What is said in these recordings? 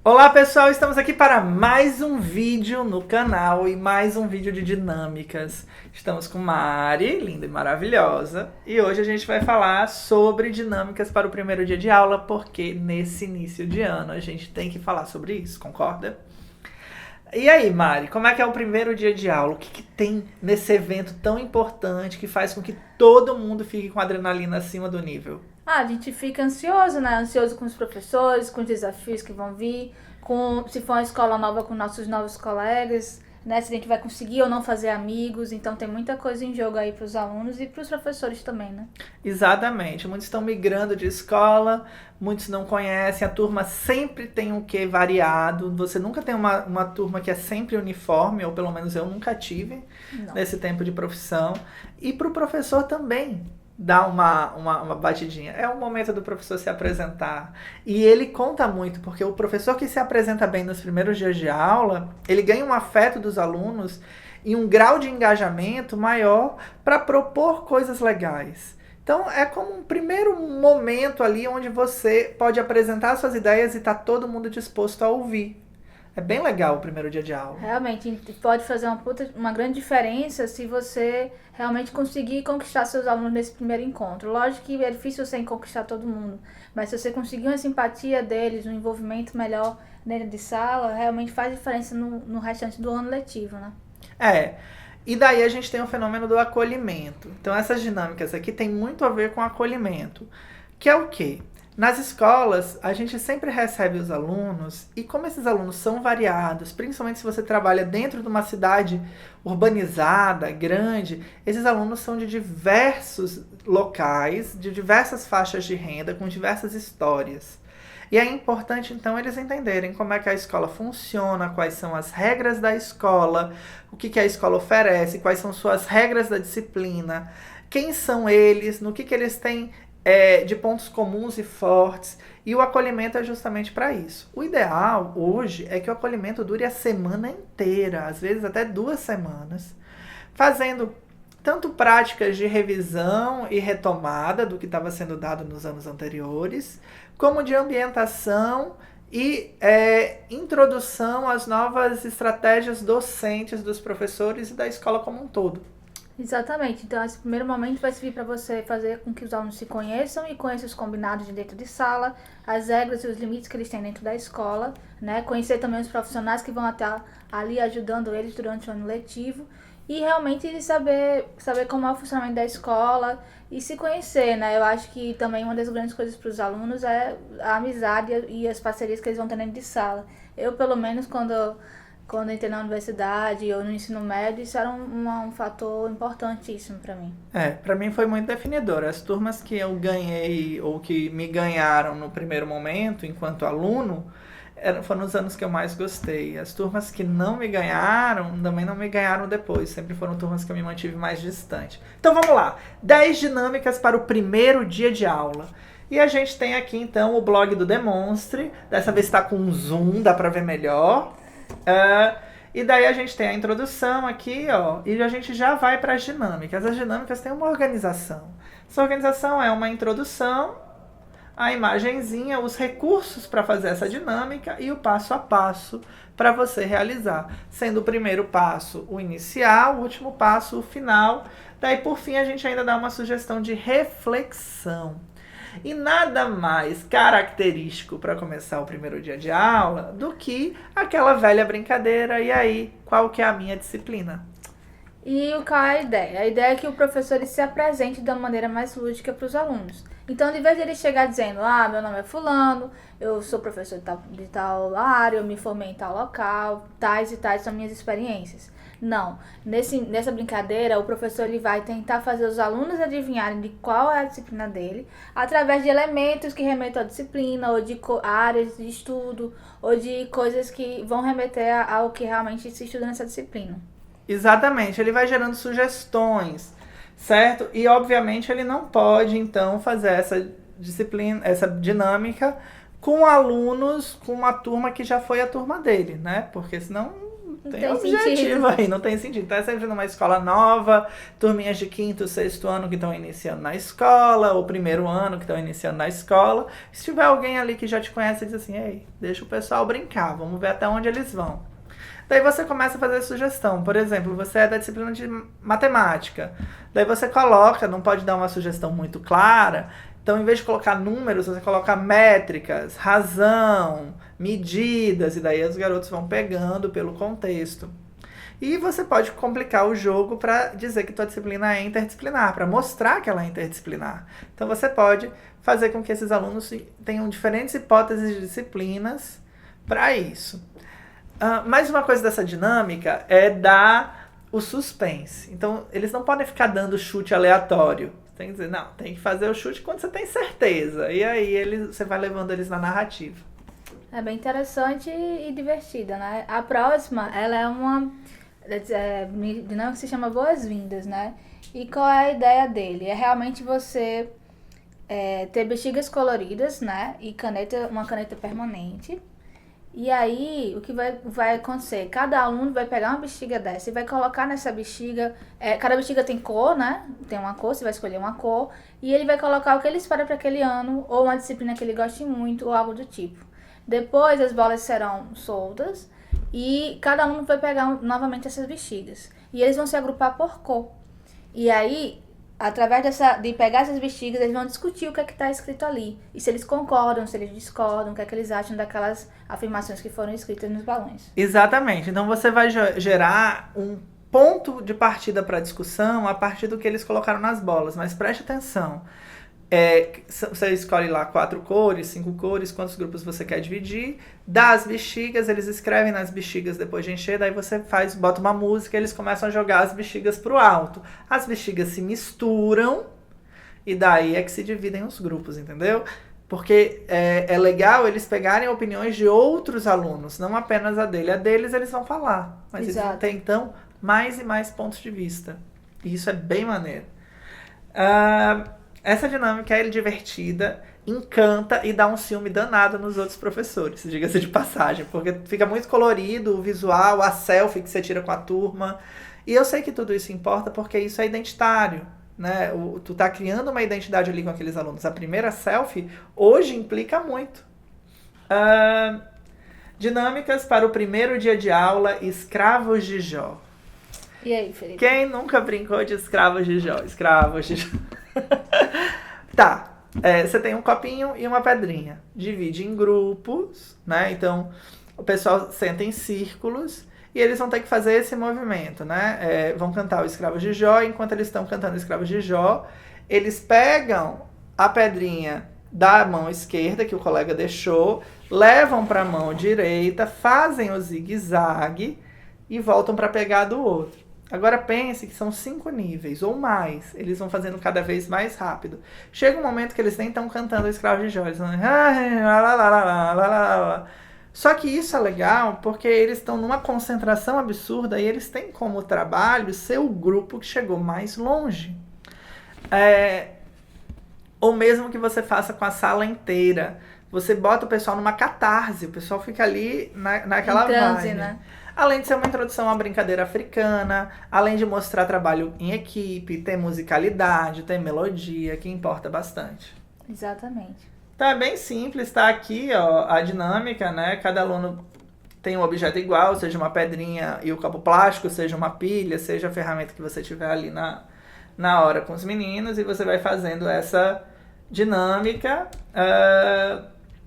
Olá pessoal, estamos aqui para mais um vídeo no canal e mais um vídeo de dinâmicas. Estamos com Mari, linda e maravilhosa, e hoje a gente vai falar sobre dinâmicas para o primeiro dia de aula, porque nesse início de ano a gente tem que falar sobre isso, concorda? E aí, Mari, como é que é o primeiro dia de aula? O que tem nesse evento tão importante que faz com que todo mundo fique com adrenalina acima do nível? A gente fica ansioso, né? Ansioso com os professores, com os desafios que vão vir, com se for uma escola nova com nossos novos colegas, né? Se a gente vai conseguir ou não fazer amigos. Então tem muita coisa em jogo aí para os alunos e para os professores também, né? Exatamente, muitos estão migrando de escola, muitos não conhecem, a turma sempre tem um quê variado, você nunca tem uma turma que é sempre uniforme, ou pelo menos eu nunca tive Não. nesse tempo de profissão, e para o professor também dá uma batidinha. É o momento do professor se apresentar. E ele conta muito, porque o professor que se apresenta bem nos primeiros dias de aula, ele ganha um afeto dos alunos e um grau de engajamento maior para propor coisas legais. Então é como um primeiro momento ali onde você pode apresentar suas ideias e tá todo mundo disposto a ouvir. É bem legal o primeiro dia de aula. Realmente, pode fazer uma grande diferença se você realmente conseguir conquistar seus alunos nesse primeiro encontro. Lógico que é difícil você conquistar todo mundo, mas se você conseguir uma simpatia deles, um envolvimento melhor dentro de sala, realmente faz diferença no restante do ano letivo, né? É. E daí a gente tem o fenômeno do acolhimento. Então essas dinâmicas aqui tem muito a ver com acolhimento. Que é o quê? Nas escolas, a gente sempre recebe os alunos, e como esses alunos são variados, principalmente se você trabalha dentro de uma cidade urbanizada, grande, esses alunos são de diversos locais, de diversas faixas de renda, com diversas histórias. E é importante, então, eles entenderem como é que a escola funciona, quais são as regras da escola, o que a escola oferece, quais são suas regras da disciplina, quem são eles, no que eles têm de pontos comuns e fortes, e o acolhimento é justamente para isso. O ideal hoje é que o acolhimento dure a semana inteira, às vezes até 2 semanas, fazendo tanto práticas de revisão e retomada do que estava sendo dado nos anos anteriores, como de ambientação e introdução às novas estratégias docentes dos professores e da escola como um todo. Exatamente. Então, esse primeiro momento vai servir para você fazer com que os alunos se conheçam e conheçam os combinados de dentro de sala, as regras e os limites que eles têm dentro da escola, né? Conhecer também os profissionais que vão estar ali ajudando eles durante o ano letivo e realmente saber como é o funcionamento da escola e se conhecer, né? Eu acho que também uma das grandes coisas para os alunos é a amizade e as parcerias que eles vão ter dentro de sala. Eu, pelo menos, quando entrei na universidade ou no ensino médio, isso era um fator importantíssimo para mim. Para mim foi muito definidor. As turmas que eu ganhei ou que me ganharam no primeiro momento, enquanto aluno, foram os anos que eu mais gostei. As turmas que não me ganharam, também não me ganharam depois. Sempre foram turmas que eu me mantive mais distante. Então vamos lá. 10 dinâmicas para o primeiro dia de aula. E a gente tem aqui então o blog do Demonstre. Dessa vez está com zoom, dá para ver melhor. E daí a gente tem a introdução aqui, ó, e a gente já vai para as dinâmicas. As dinâmicas têm uma organização. Essa organização é uma introdução, a imagenzinha, os recursos para fazer essa dinâmica e o passo a passo para você realizar. Sendo o primeiro passo o inicial, o último passo o final. Daí, por fim, a gente ainda dá uma sugestão de reflexão. E nada mais característico para começar o primeiro dia de aula do que aquela velha brincadeira. E aí, qual que é a minha disciplina? E qual é a ideia? A ideia é que o professor ele se apresente da maneira mais lúdica para os alunos. Então, de vez de ele chegar dizendo, meu nome é fulano, eu sou professor de tal área, eu me formei em tal local, tais e tais são minhas experiências. Não, nessa brincadeira, o professor ele vai tentar fazer os alunos adivinharem de qual é a disciplina dele, através de elementos que remetam à disciplina, ou de áreas de estudo, ou de coisas que vão remeter ao que realmente se estuda nessa disciplina. Exatamente, ele vai gerando sugestões, certo? E obviamente ele não pode então fazer essa disciplina, essa dinâmica com alunos, com uma turma que já foi a turma dele, né? Porque senão tem objetivo aí, não tem sentido. Então é sempre numa escola nova, turminhas de 5º, 6º ano que estão iniciando na escola, ou 1º ano que estão iniciando na escola. Se tiver alguém ali que já te conhece, diz assim, ei, deixa o pessoal brincar, vamos ver até onde eles vão. Daí você começa a fazer sugestão. Por exemplo, você é da disciplina de matemática. Daí você coloca, não pode dar uma sugestão muito clara. Então, em vez de colocar números, você coloca métricas, razão, medidas. E daí os garotos vão pegando pelo contexto. E você pode complicar o jogo para dizer que tua disciplina é interdisciplinar, para mostrar que ela é interdisciplinar. Então, você pode fazer com que esses alunos tenham diferentes hipóteses de disciplinas para isso. Mais uma coisa dessa dinâmica é dar o suspense. Então, eles não podem ficar dando chute aleatório. Tem que dizer, não, tem que fazer o chute quando você tem certeza. E aí você vai levando eles na narrativa. É bem interessante e divertida, né? A próxima, ela é uma dinâmica que se chama Boas-Vindas, né? E qual é a ideia dele? É realmente você ter bexigas coloridas, né? E uma caneta permanente. E aí, o que vai acontecer? Cada aluno vai pegar uma bexiga dessa e vai colocar nessa bexiga. Cada bexiga tem cor, né? Tem uma cor, você vai escolher uma cor. E ele vai colocar o que ele espera para aquele ano, ou uma disciplina que ele goste muito, ou algo do tipo. Depois, as bolas serão soltas e cada aluno vai pegar novamente essas bexigas. E eles vão se agrupar por cor. E aí, através de pegar essas bexigas, eles vão discutir o que é que está escrito ali. E se eles concordam, se eles discordam, o que é que eles acham daquelas afirmações que foram escritas nos balões. Exatamente. Então você vai gerar um ponto de partida para a discussão a partir do que eles colocaram nas bolas. Mas preste atenção. Você escolhe lá 4 cores, 5 cores, quantos grupos você quer dividir. Dá as bexigas, eles escrevem nas bexigas depois de encher, daí você bota uma música e eles começam a jogar as bexigas pro alto. As bexigas se misturam e daí é que se dividem os grupos, entendeu? Porque é legal eles pegarem opiniões de outros alunos, não apenas a dele. A deles eles vão falar, mas Exato. eles vão ter então mais e mais pontos de vista. E isso é bem maneiro. Essa dinâmica é divertida, encanta e dá um ciúme danado nos outros professores, diga-se de passagem, porque fica muito colorido o visual, a selfie que você tira com a turma. E eu sei que tudo isso importa porque isso é identitário, né? Tu tá criando uma identidade ali com aqueles alunos. A primeira selfie hoje implica muito. Dinâmicas para o primeiro dia de aula, escravos de Jó. E aí, Felipe? Quem nunca brincou de escravos de Jó? Escravos de Jó. Tá, você tem um copinho e uma pedrinha. Divide em grupos, né? Então, o pessoal senta em círculos e eles vão ter que fazer esse movimento, né? Vão cantar o Escravos de Jó. Enquanto eles estão cantando o Escravos de Jó, eles pegam a pedrinha da mão esquerda, que o colega deixou, levam para a mão direita, fazem o zigue-zague e voltam para pegar do outro. Agora pense que são 5 níveis ou mais. Eles vão fazendo cada vez mais rápido. Chega um momento que eles nem estão cantando o Escravo de Jó. Eles vão... Só que isso é legal porque eles estão numa concentração absurda e eles têm como trabalho ser o grupo que chegou mais longe. Ou mesmo que você faça com a sala inteira. Você bota o pessoal numa catarse. O pessoal fica ali naquela vibe, né? Além de ser uma introdução à brincadeira africana, além de mostrar trabalho em equipe, ter musicalidade, ter melodia, que importa bastante. Exatamente. Então é bem simples, tá aqui ó, a dinâmica, né? Cada aluno tem um objeto igual, seja uma pedrinha e o copo plástico, seja uma pilha, seja a ferramenta que você tiver ali na hora com os meninos, e você vai fazendo essa dinâmica.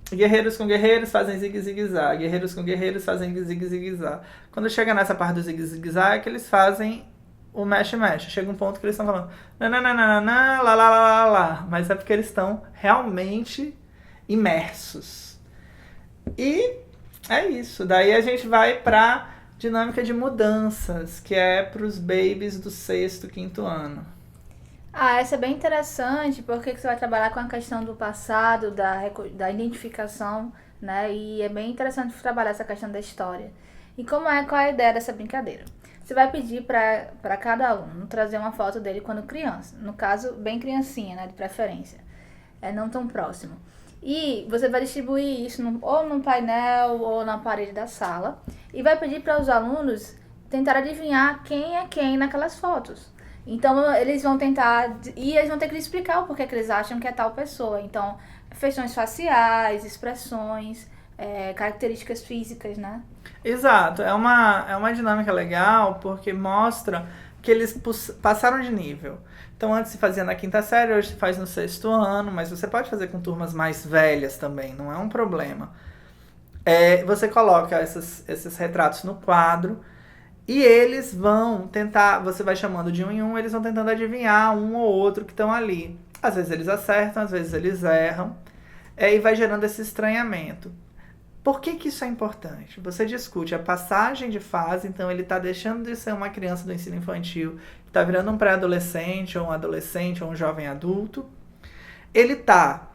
Guerreiros com guerreiros fazem zigue-zigue-zag. Guerreiros com guerreiros fazem zigue-zigue-zag. Quando chega nessa parte do zigue-zigue-zag, que eles fazem o mexe-mexe. Chega um ponto que eles estão falando nananana, lá, lá, lá, lá, lá. Mas é porque eles estão realmente imersos. E é isso. Daí a gente vai pra dinâmica de mudanças, que é pros babies do 6º, 5º ano. Essa é bem interessante, porque você vai trabalhar com a questão do passado, da identificação, né? E é bem interessante trabalhar essa questão da história. E qual é a ideia dessa brincadeira? Você vai pedir para cada aluno trazer uma foto dele quando criança. No caso, bem criancinha, né? De preferência. Não tão próximo. E você vai distribuir isso ou no painel ou na parede da sala. E vai pedir para os alunos tentar adivinhar quem é quem naquelas fotos. Então, eles vão tentar... E eles vão ter que explicar o porquê que eles acham que é tal pessoa. Então, feições faciais, expressões, características físicas, né? Exato, é uma dinâmica legal porque mostra que eles passaram de nível. Então antes se fazia na quinta série, hoje se faz no sexto ano, mas você pode fazer com turmas mais velhas também, não é um problema. Você coloca esses retratos no quadro e eles vão tentar, você vai chamando de um em um, eles vão tentando adivinhar um ou outro que estão ali. Às vezes eles acertam, às vezes eles erram, e vai gerando esse estranhamento. Por que isso é importante? Você discute a passagem de fase, então ele está deixando de ser uma criança do ensino infantil, está virando um pré-adolescente, ou um adolescente, ou um jovem adulto. Ele está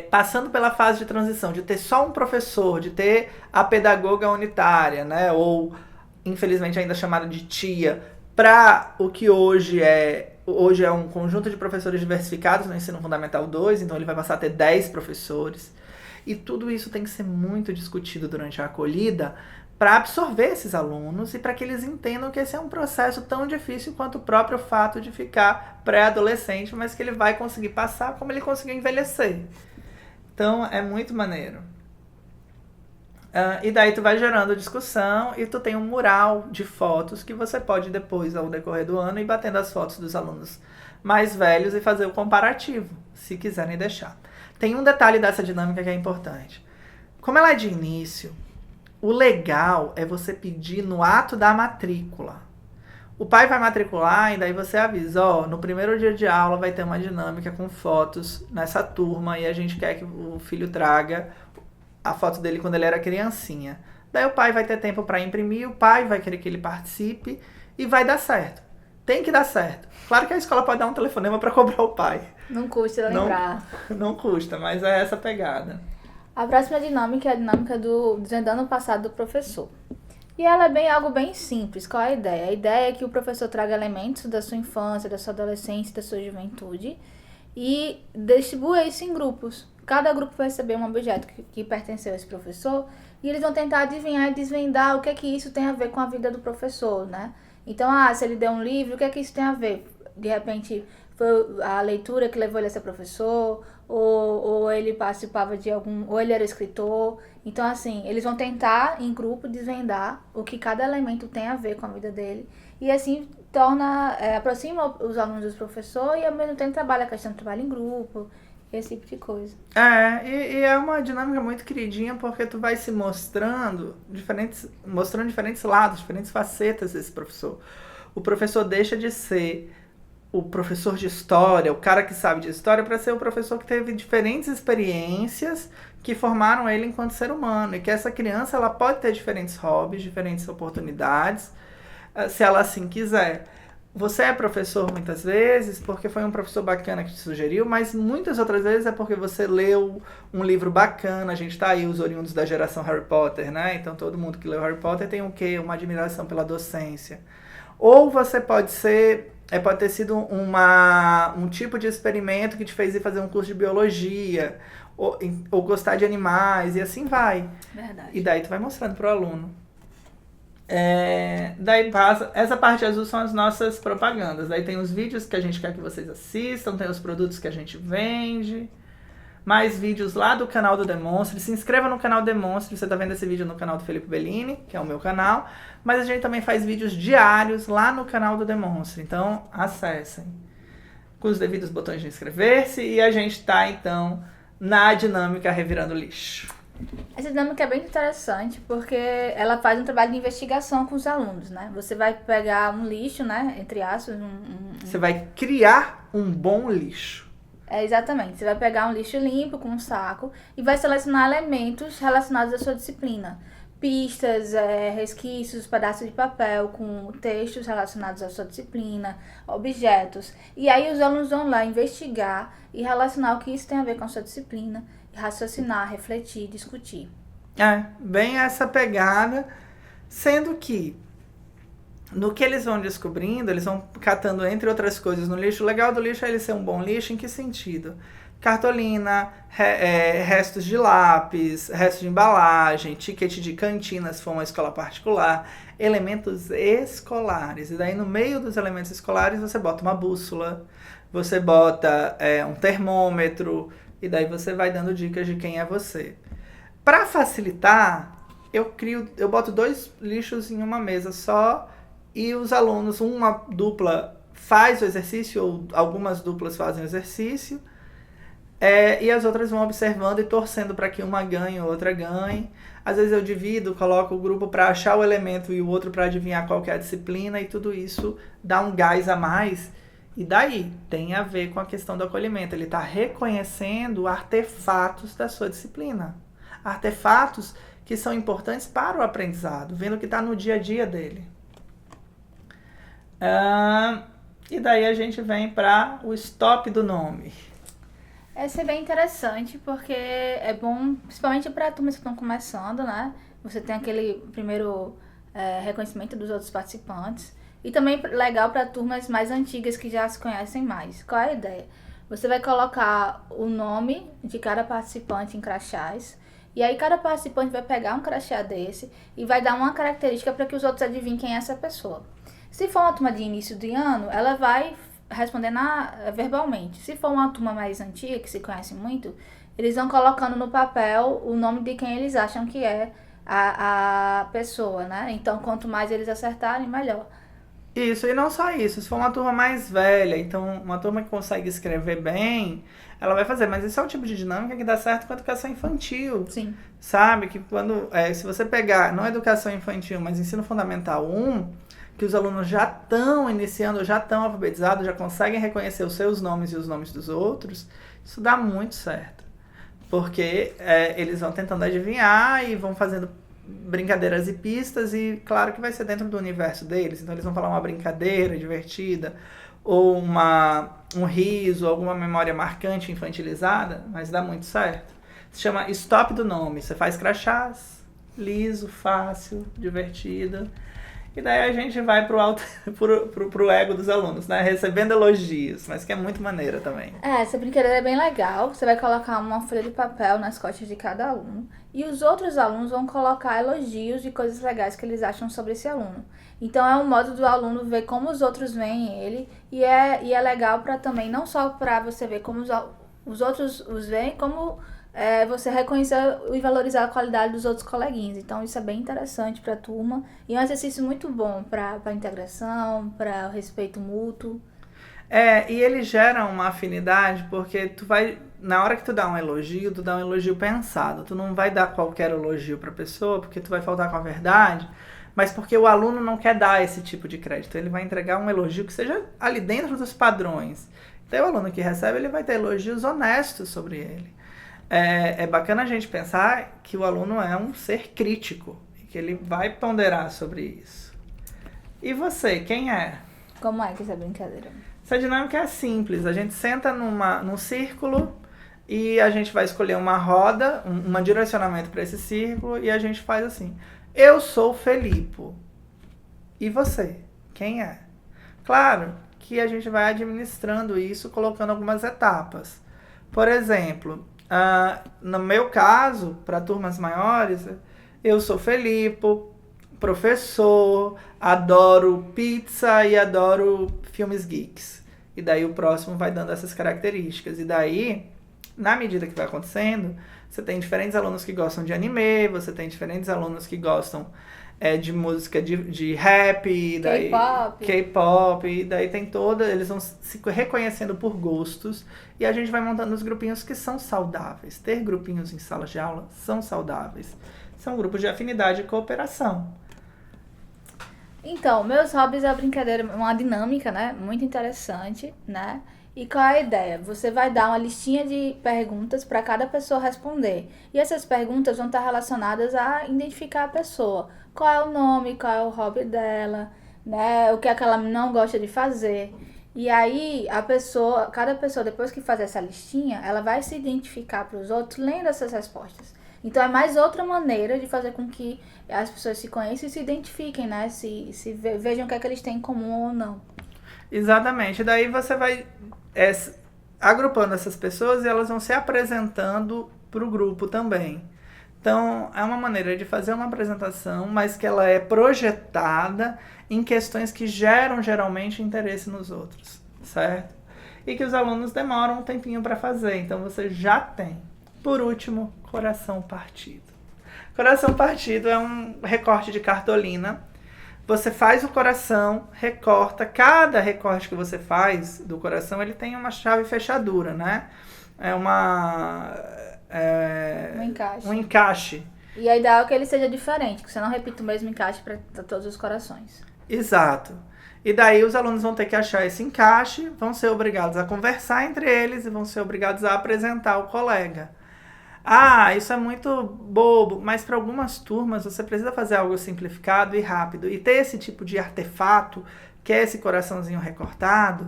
passando pela fase de transição, de ter só um professor, de ter a pedagoga unitária, né? Ou, infelizmente, ainda chamada de tia, para o que hoje é um conjunto de professores diversificados no ensino fundamental 2, então ele vai passar a ter 10 professores. E tudo isso tem que ser muito discutido durante a acolhida para absorver esses alunos e para que eles entendam que esse é um processo tão difícil quanto o próprio fato de ficar pré-adolescente, mas que ele vai conseguir passar como ele conseguiu envelhecer. Então é muito maneiro. E daí tu vai gerando discussão e tu tem um mural de fotos que você pode depois, ao decorrer do ano, ir batendo as fotos dos alunos mais velhos e fazer o comparativo, se quiserem deixar. Tem um detalhe dessa dinâmica que é importante. Como ela é de início, o legal é você pedir no ato da matrícula. O pai vai matricular e daí você avisa, no primeiro dia de aula vai ter uma dinâmica com fotos nessa turma e a gente quer que o filho traga a foto dele quando ele era criancinha. Daí o pai vai ter tempo para imprimir, o pai vai querer que ele participe e vai dar certo. Tem que dar certo. Claro que a escola pode dar um telefonema para cobrar o pai. Não custa lembrar. Não custa, mas é essa pegada. A próxima dinâmica é a dinâmica do desvendando o passado do professor. E ela é algo bem simples. Qual é a ideia? A ideia é que o professor traga elementos da sua infância, da sua adolescência, da sua juventude e distribua isso em grupos. Cada grupo vai receber um objeto que pertenceu a esse professor e eles vão tentar adivinhar e desvendar o que é que isso tem a ver com a vida do professor, né? Então, se ele deu um livro, o que é que isso tem a ver? De repente, foi a leitura que levou ele a ser professor, ou ele participava de ou ele era escritor. Então, assim, eles vão tentar, em grupo, desvendar o que cada elemento tem a ver com a vida dele. E assim, aproxima os alunos dos professores e, ao mesmo tempo, trabalha a questão do trabalho em grupo, esse tipo de coisa. E é uma dinâmica muito queridinha, porque tu vai se mostrando diferentes lados, diferentes facetas desse professor. O professor deixa de ser o professor de história, o cara que sabe de história, para ser o professor que teve diferentes experiências que formaram ele enquanto ser humano. E que essa criança ela pode ter diferentes hobbies, diferentes oportunidades, se ela assim quiser. Você é professor muitas vezes porque foi um professor bacana que te sugeriu, mas muitas outras vezes é porque você leu um livro bacana. A gente tá aí, os oriundos da geração Harry Potter, né? Então todo mundo que leu Harry Potter tem o quê? Uma admiração pela docência. Ou você pode ter sido um tipo de experimento que te fez ir fazer um curso de biologia, ou gostar de animais, e assim vai. Verdade. E daí tu vai mostrando pro aluno. Daí passa, essa parte azul são as nossas propagandas. Daí tem os vídeos que a gente quer que vocês assistam, tem os produtos que a gente vende, mais vídeos lá do canal do Demonstre. Se inscreva no canal Demonstre, você tá vendo esse vídeo no canal do Felipe Bellini, que é o meu canal, mas a gente também faz vídeos diários lá no canal do Demonstre, então acessem com os devidos botões de inscrever-se e a gente tá então na dinâmica Revirando Lixo. Essa dinâmica é bem interessante porque ela faz um trabalho de investigação com os alunos, né? Você vai pegar um lixo, né? Entre aspas. Você vai criar um bom lixo. Exatamente. Você vai pegar um lixo limpo com um saco e vai selecionar elementos relacionados à sua disciplina. Pistas, resquícios, pedaços de papel com textos relacionados à sua disciplina, objetos. E aí os alunos vão lá investigar e relacionar o que isso tem a ver com a sua disciplina. Raciocinar, refletir, discutir. Bem essa pegada, sendo que no que eles vão descobrindo, eles vão catando, entre outras coisas, no lixo. O legal do lixo é ele ser um bom lixo, em que sentido? cartolina, restos de lápis, restos de embalagem, ticket de cantina, se for uma escola particular, elementos escolares. E daí no meio dos elementos escolares você bota uma bússola, você bota um termômetro, e daí você vai dando dicas de quem é você. Para facilitar, eu boto 2 lixos em uma mesa só, e os alunos, uma dupla faz o exercício, ou algumas duplas fazem o exercício, e as outras vão observando e torcendo para que uma ganhe, outra ganhe. Às vezes eu divido, coloco o grupo para achar o elemento e o outro para adivinhar qual que é a disciplina, e tudo isso dá um gás a mais. E daí tem a ver com a questão do acolhimento. Ele está reconhecendo artefatos da sua disciplina. Artefatos que são importantes para o aprendizado, vendo que está no dia a dia dele. E daí a gente vem para o stop do nome. Essa é bem interessante, porque é bom, principalmente para turmas que estão começando, né? Você tem aquele primeiro reconhecimento dos outros participantes. E também legal para turmas mais antigas que já se conhecem mais. Qual é a ideia? Você vai colocar o nome de cada participante em crachás. E aí cada participante vai pegar um crachá desse e vai dar uma característica para que os outros adivinhem quem é essa pessoa. Se for uma turma de início de ano, ela vai responder verbalmente. Se for uma turma mais antiga, que se conhece muito, eles vão colocando no papel o nome de quem eles acham que é a pessoa, né? Então, quanto mais eles acertarem, melhor. Isso, e não só isso. Se for uma turma mais velha, então uma turma que consegue escrever bem, ela vai fazer. Mas esse é o tipo de dinâmica que dá certo com a educação infantil. Sim. Sabe? Que se você pegar, não educação infantil, mas ensino fundamental 1, que os alunos já estão iniciando, já estão alfabetizados, já conseguem reconhecer os seus nomes e os nomes dos outros, isso dá muito certo. Porque eles vão tentando adivinhar e vão fazendo brincadeiras e pistas, e claro que vai ser dentro do universo deles. Então eles vão falar uma brincadeira divertida, ou um riso, alguma memória marcante infantilizada, mas dá muito certo. Se chama stop do nome. Você faz crachás, liso, fácil, divertido. E daí a gente vai pro ego dos alunos, né? Recebendo elogios, mas que é muito maneira também. Essa brincadeira é bem legal. Você vai colocar uma folha de papel nas costas de cada aluno. E os outros alunos vão colocar elogios de coisas legais que eles acham sobre esse aluno. Então é um modo do aluno ver como os outros veem ele. E é legal para também, não só para você ver como os outros os veem, como você reconhecer e valorizar a qualidade dos outros coleguinhas. Então isso é bem interessante para a turma e é um exercício muito bom para a integração, para o respeito mútuo. E ele gera uma afinidade, porque na hora que tu dá um elogio pensado. Tu não vai dar qualquer elogio para a pessoa, porque tu vai faltar com a verdade, mas porque o aluno não quer dar esse tipo de crédito. Ele vai entregar um elogio que seja ali dentro dos padrões. Então o aluno que recebe, ele vai ter elogios honestos sobre ele. É bacana a gente pensar que o aluno é um ser crítico e que ele vai ponderar sobre isso. E você, quem é? Como é que essa brincadeira? Essa dinâmica é simples. A gente senta num círculo e a gente vai escolher uma roda, um direcionamento para esse círculo, e a gente faz assim. Eu sou Felipe. E você? Quem é? Claro que a gente vai administrando isso, colocando algumas etapas. Por exemplo, no meu caso, para turmas maiores, eu sou Felipe, professor, adoro pizza e adoro filmes geeks. E daí o próximo vai dando essas características. E daí, na medida que vai acontecendo, você tem diferentes alunos que gostam de anime, você tem diferentes alunos que gostam de música de rap, K-pop, e daí tem eles vão se reconhecendo por gostos, e a gente vai montando os grupinhos que são saudáveis. Ter grupinhos em salas de aula são saudáveis. São grupos de afinidade e cooperação. Então, meus hobbies é uma brincadeira, uma dinâmica, né? Muito interessante, né? E qual é a ideia? Você vai dar uma listinha de perguntas para cada pessoa responder. E essas perguntas vão estar relacionadas a identificar a pessoa. Qual é o nome, qual é o hobby dela, né? O que é que ela não gosta de fazer. E aí, cada pessoa, depois que faz essa listinha, ela vai se identificar para os outros lendo essas respostas. Então, é mais outra maneira de fazer com que as pessoas se conheçam e se identifiquem, né? Se vejam o que é que eles têm em comum ou não. Exatamente. Daí você vai agrupando essas pessoas e elas vão se apresentando para o grupo também. Então, é uma maneira de fazer uma apresentação, mas que ela é projetada em questões que geram geralmente interesse nos outros, certo? E que os alunos demoram um tempinho para fazer, então você já tem. Por último, coração partido. Coração partido é um recorte de cartolina. Você faz o coração, recorta. Cada recorte que você faz do coração, ele tem uma chave fechadura, né? É um encaixe. E a ideal é que ele seja diferente, que você não repita o mesmo encaixe para todos os corações. Exato. E daí os alunos vão ter que achar esse encaixe, vão ser obrigados a conversar entre eles e vão ser obrigados a apresentar ao colega. Ah, isso é muito bobo, mas para algumas turmas você precisa fazer algo simplificado e rápido. E ter esse tipo de artefato, que é esse coraçãozinho recortado,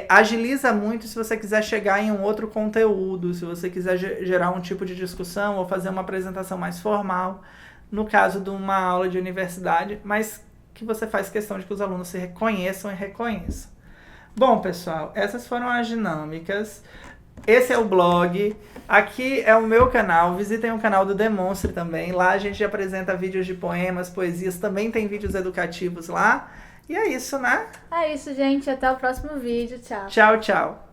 agiliza muito se você quiser chegar em um outro conteúdo, se você quiser gerar um tipo de discussão ou fazer uma apresentação mais formal, no caso de uma aula de universidade, mas que você faz questão de que os alunos se reconheçam e reconheçam. Bom, pessoal, essas foram as dinâmicas. Esse é o blog. Aqui é o meu canal. Visitem o canal do Demonstre também. Lá a gente apresenta vídeos de poemas, poesias. Também tem vídeos educativos lá. E é isso, né? É isso, gente. Até o próximo vídeo. Tchau. Tchau, tchau.